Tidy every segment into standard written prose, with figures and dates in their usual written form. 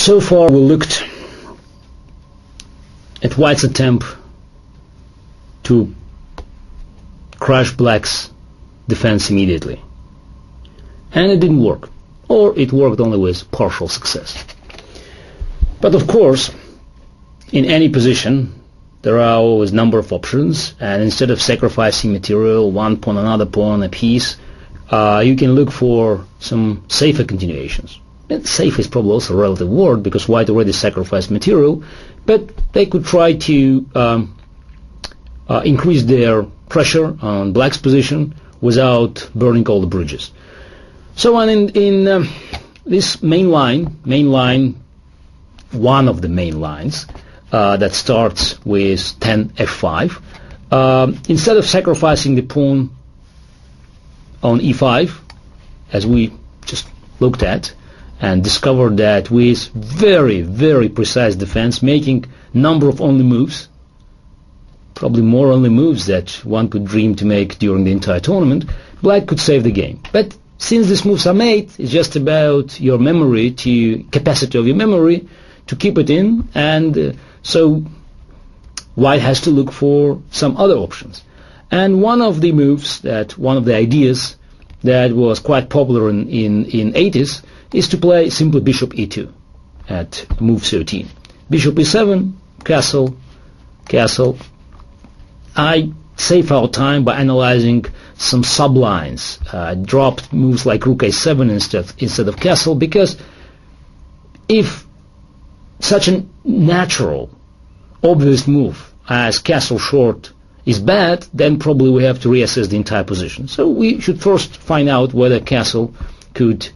So far we looked at white's attempt to crush black's defense immediately, and it didn't work, or it worked only with partial success. But of course, in any position there are always a number of options, and instead of sacrificing material, one pawn, another pawn, a piece, you can look for some safer continuations. And safe is probably also a relative word, because white already sacrificed material, but they could try to increase their pressure on black's position without burning all the bridges. So in this main line, one of the main lines that starts with 10 f5, instead of sacrificing the pawn on e5, as we just looked at, and discovered that with very, very precise defense, making number of only moves, probably more only moves that one could dream to make during the entire tournament, black could save the game. But since these moves are made, it's just about your memory, capacity of your memory to keep it in, and so white has to look for some other options. And one of the ideas that was quite popular in 80s is to play simply bishop e2 at move 13. Bishop e7, castle, castle. I save our time by analyzing some sublines. I dropped moves like rook a7 instead of castle, because if such a natural, obvious move as castle short is bad, then probably we have to reassess the entire position. So we should first find out whether castle could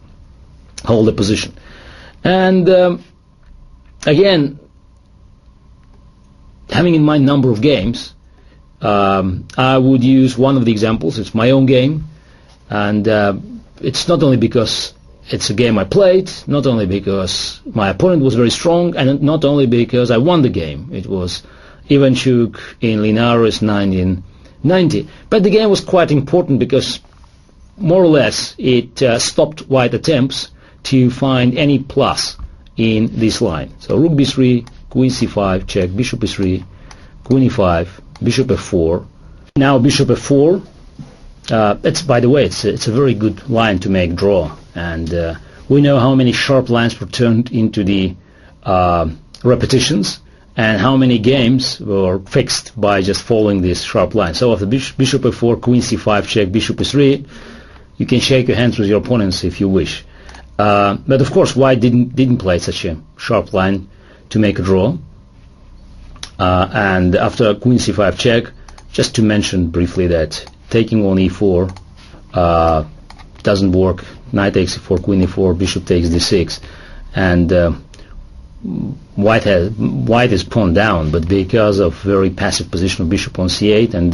hold a position. And again, having in mind number of games, I would use one of the examples. It's my own game, and it's not only because it's a game I played, not only because my opponent was very strong, and not only because I won the game. It was Ivanchuk in Linares 1990. But the game was quite important because more or less it stopped white attempts to find any plus in this line. So rook b3, queen c5, check, bishop e3, queen e5, bishop f4. Now bishop f4. It's, by the way, it's a very good line to make draw, and we know how many sharp lines were turned into the repetitions, and how many games were fixed by just following this sharp line. So after bishop f4, queen c5, check, bishop e3, you can shake your hands with your opponents if you wish. But of course, white didn't play such a sharp line to make a draw. And after queen c5 check, just to mention briefly that taking on e4 doesn't work. Knight takes e4, queen e4, bishop takes d6, and white is pawned down. But because of very passive position of bishop on c8 and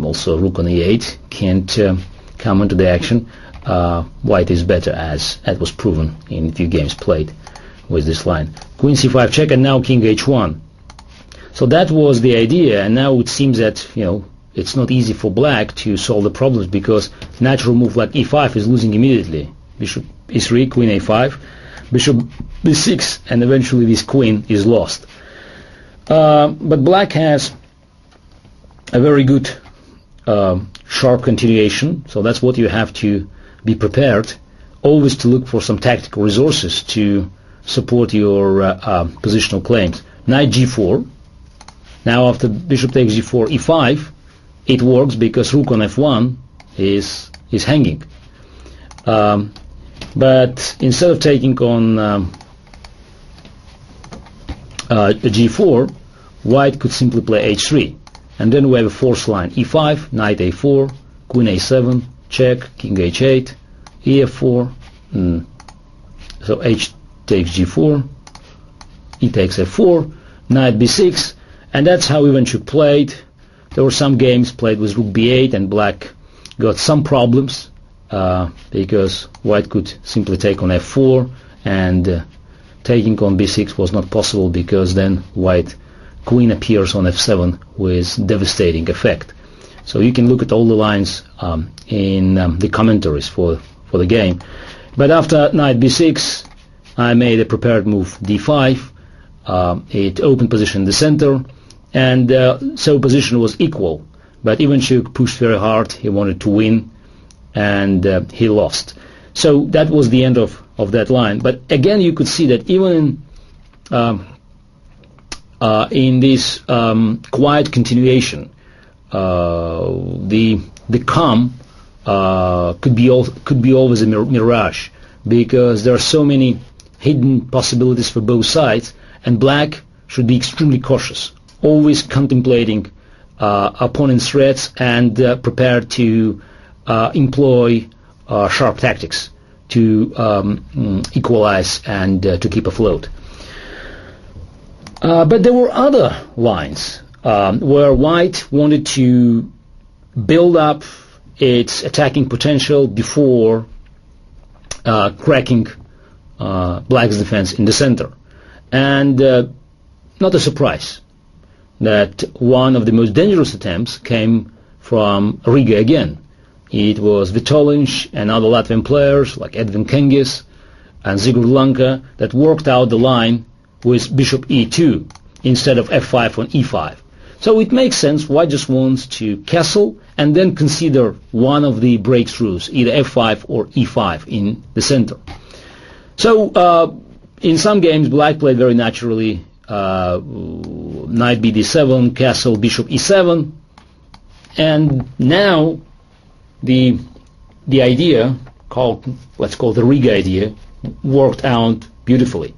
also rook on e8 can't come into the action, white is better, as was proven in a few games played with this line. Queen c5 check, and now king h1. So that was the idea, and now it seems that it's not easy for black to solve the problems, because natural move like e5 is losing immediately. Bishop e3, queen a5, bishop b6, and eventually this queen is lost. But black has a very good sharp continuation, so that's what you have to be prepared, always to look for some tactical resources to support your positional claims. Knight g4. Now after bishop takes g4, e5, it works because rook on f1 is hanging. But instead of taking on g4, white could simply play h3. And then we have a fourth line, e5, knight a4, queen a7, check, king h8, ef4, so h takes g4, e takes f4, knight b6, and that's how Ivanchuk played. There were some games played with rook b8, and black got some problems because white could simply take on f4, and taking on b6 was not possible, because then white queen appears on f7 with devastating effect. So you can look at all the lines in the commentaries for the game. But after knight b6, I made a prepared move d5. It opened position in the center, and so position was equal. But Ivanchuk pushed very hard. He wanted to win, and he lost. So that was the end of that line. But again, you could see that even in this quiet continuation, the calm could be always a mirage, because there are so many hidden possibilities for both sides, and black should be extremely cautious, always contemplating opponent's threats and prepared to employ sharp tactics to equalize and to keep afloat. But there were other lines where white wanted to build up its attacking potential before cracking black's defense in the center. And not a surprise that one of the most dangerous attempts came from Riga again. It was Vitolinš and other Latvian players like Edvin Cengiz and Zigord Lanka that worked out the line with bishop e2 instead of f5 on e5. So it makes sense. White just wants to castle and then consider one of the breakthroughs, either f5 or e5 in the center. So in some games, black played very naturally knight bd7, castle, bishop e7, and now the idea let's call the Riga idea, worked out beautifully.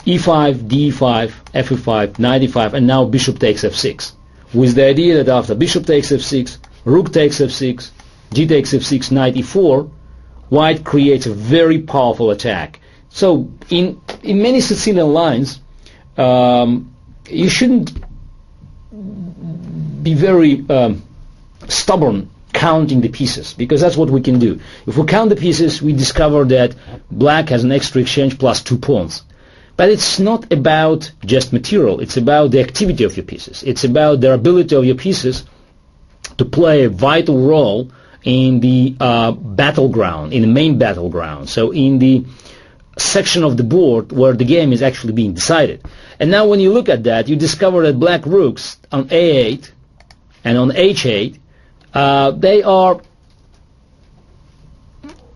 e5, d5, f5, knight e5, and now bishop takes f6, with the idea that after bishop takes f6, rook takes f6, g takes f6, knight e4, white creates a very powerful attack. So in many Sicilian lines, you shouldn't be very stubborn counting the pieces, because that's what we can do. If we count the pieces, we discover that black has an extra exchange plus 2 pawns. But it's not about just material. It's about the activity of your pieces. It's about the ability of your pieces to play a vital role in the battleground, in the main battleground. So in the section of the board where the game is actually being decided. And now when you look at that, you discover that black rooks on a8 and on h8, they are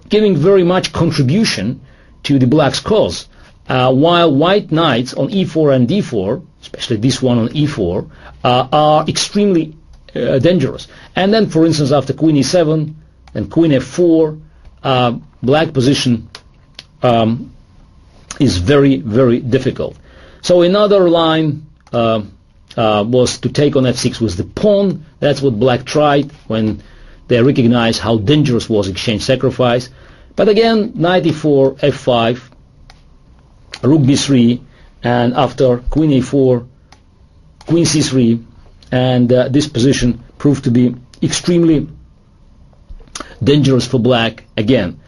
giving very much contribution to the black's cause, while white knights on e4 and d4, especially this one on e4, are extremely dangerous. And then, for instance, after queen e7 and queen f4, black position is very, very difficult. So another line was to take on f6 with the pawn. That's what black tried when they recognized how dangerous was exchange sacrifice. But again, knight e4, f5, rook b3, and after queen a4, queen c3, and this position proved to be extremely dangerous for black again.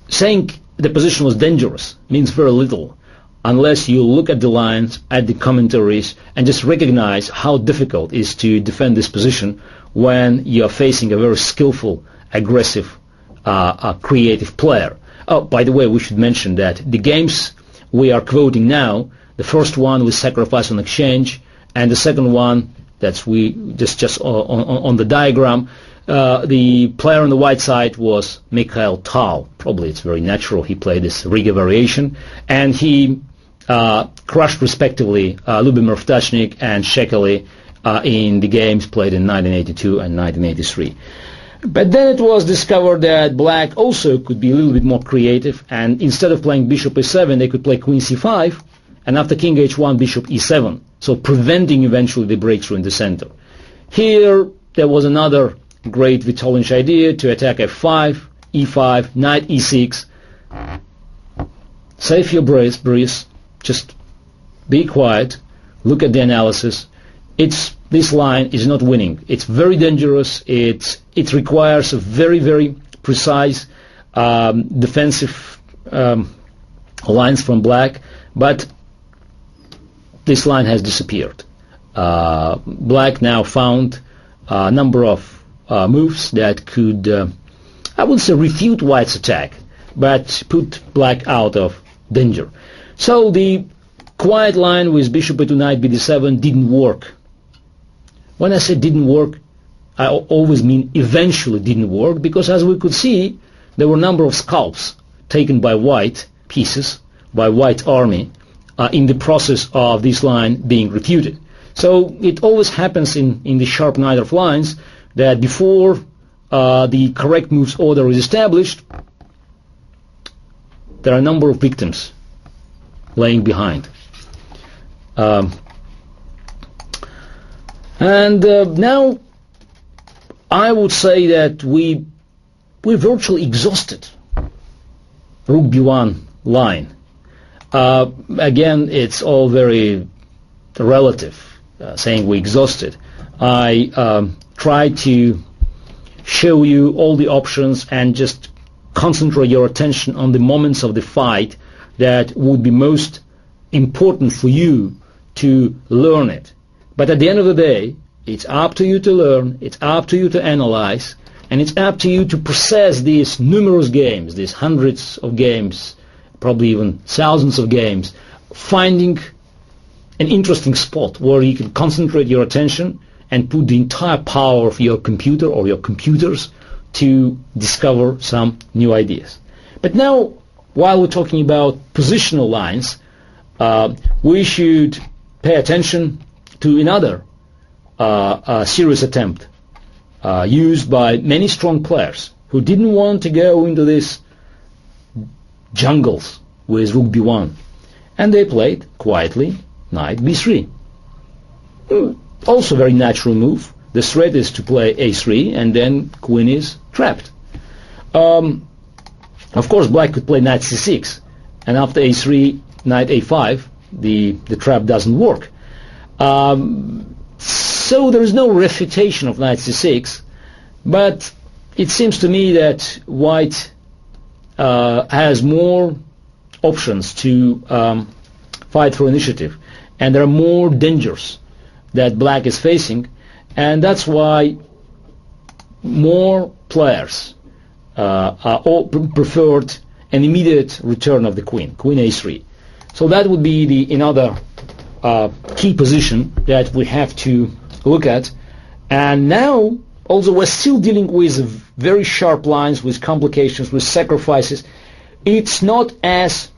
Saying the position was dangerous means very little unless you look at the lines, at the commentaries, and just recognize how difficult it is to defend this position when you are facing a very skillful, aggressive, creative player. Oh, by the way, we should mention that the games we are quoting now, the first one was sacrifice on exchange, and the second one, that's we just on the diagram, the player on the white side was Mikhail Tal. Probably it's very natural he played this Riga variation, and he crushed respectively Lubomir Vtachnik and Shekely in the games played in 1982 and 1983. But then it was discovered that black also could be a little bit more creative, and instead of playing bishop e7, they could play queen c5, and after king h1, bishop e7, so preventing eventually the breakthrough in the center. Here there was another great Vitolinš idea to attack f5, e5, knight e6. Save your breath, just be quiet, look at the analysis. This line is not winning. It's very dangerous. It requires a very, very precise defensive lines from black, but this line has disappeared. Black now found a number of moves that could, I wouldn't say refute white's attack, but put black out of danger. So the quiet line with bishop a2 knight bd7 didn't work. When I say didn't work, I always mean eventually didn't work, because as we could see, there were a number of scalps taken by white pieces, by white army, in the process of this line being refuted. So it always happens in the sharp Najdorf lines that before the correct moves order is established, there are a number of victims laying behind. Now I would say that we virtually exhausted Rook b1 line. Again, it's all very relative, saying we exhausted. I tried to show you all the options and just concentrate your attention on the moments of the fight that would be most important for you to learn it. But at the end of the day, it's up to you to learn, it's up to you to analyze, and it's up to you to process these numerous games, these hundreds of games, probably even thousands of games, finding an interesting spot where you can concentrate your attention and put the entire power of your computer or your computers to discover some new ideas. But now, while we're talking about positional lines, we should pay attention to another serious attempt used by many strong players who didn't want to go into these jungles with Rook b1, and they played quietly Knight b3. Also very natural move. The threat is to play a3 and then queen is trapped. Of course, black could play knight c6, and after a3, knight a5, the trap doesn't work. So there is no refutation of knight c6, but it seems to me that white has more options to fight for initiative, and there are more dangers that black is facing, and that's why more players preferred an immediate return of the queen a3. So that would be another key position that we have to look at. And now, although we're still dealing with very sharp lines, with complications, with sacrifices, it's not as